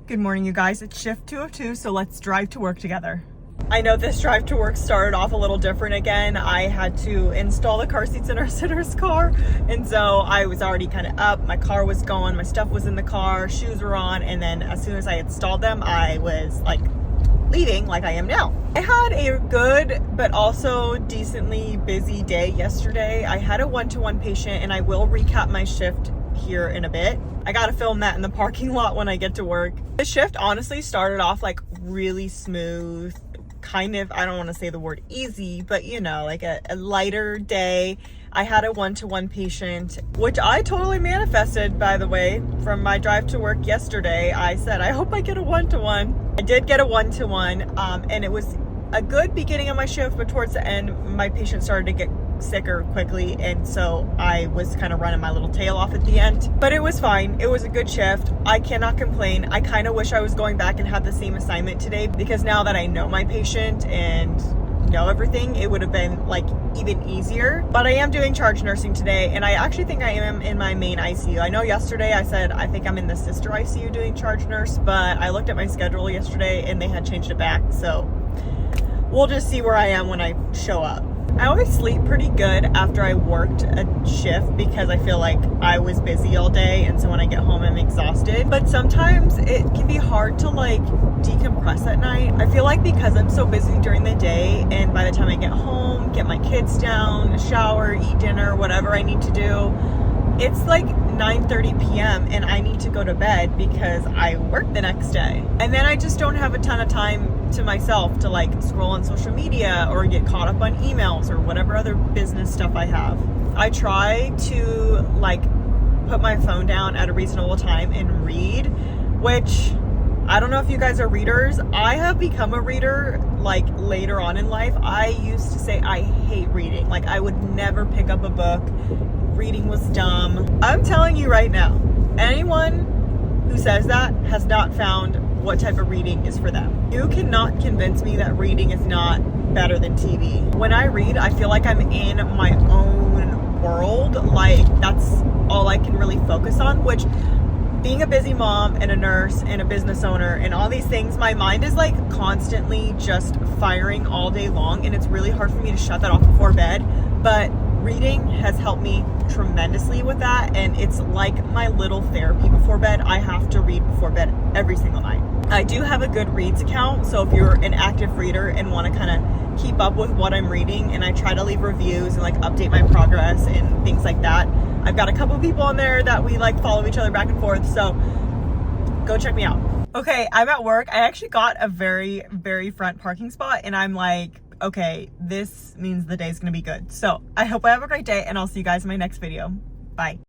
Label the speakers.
Speaker 1: Good morning, you guys. It's shift 202, so let's drive to work together. I know this drive to work started off a little different again. I had to install the car seats in our sitter's car, and so I was already kind of up. My car was going, my stuff was in the car, shoes were on, and then as soon as I installed them, I was like leaving like I am now. I had a good but also decently busy day yesterday. I had a one-to-one patient, and I will recap my shift here in a bit. I gotta film that in the parking lot when I get to work. The shift honestly started off like really smooth, kind of, I don't want to say the word easy, but you know, like a lighter day. I had a one-to-one patient, which I totally manifested, by the way, from my drive to work yesterday. I said, I hope I get a one-to-one. I did get a one-to-one, and it was a good beginning of my shift, but towards the end, my patient started to get sicker quickly, and so I was kind of running my little tail off at the end, but it was fine. It was a good shift. I cannot complain. I kind of wish I was going back and had the same assignment today, because now that I know my patient and know everything, it would have been like even easier. But I am doing charge nursing today, and I actually think I am in my main ICU. I know yesterday I said I think I'm in the sister ICU doing charge nurse, but I looked at my schedule yesterday and they had changed it back, so we'll just see where I am when I show up. I always sleep pretty good after I worked a shift because I feel like I was busy all day, and so when I get home I'm exhausted. But sometimes it can be hard to like decompress at night. I feel like because I'm so busy during the day, and by the time I get home, get my kids down, shower, eat dinner, whatever I need to do, it's like 9:30 p.m. and I need to go to bed because I work the next day. And then I just don't have a ton of time to myself to like scroll on social media or get caught up on emails or whatever other business stuff I have. I try to like put my phone down at a reasonable time and read, which I don't know if you guys are readers. I have become a reader like later on in life. I used to say I hate reading. Like I would never pick up a book. Reading was dumb. I'm telling you right now, anyone who says that has not found what type of reading is for them. You cannot convince me that reading is not better than TV. When I read, I feel like I'm in my own world. Like that's all I can really focus on, which being a busy mom and a nurse and a business owner and all these things, my mind is like constantly just firing all day long, and it's really hard for me to shut that off before bed. But reading has helped me tremendously with that, and it's like my little therapy before bed. I have to read before bed every single night. I do have a Goodreads account, so if you're an active reader and want to kind of keep up with what I'm reading, and I try to leave reviews and like update my progress and things like that. I've got a couple of people on there that we like follow each other back and forth, so go check me out. Okay, I'm at work. I actually got a very, very front parking spot, and I'm like, okay, this means the day's gonna be good. So I hope I have a great day, and I'll see you guys in my next video. Bye.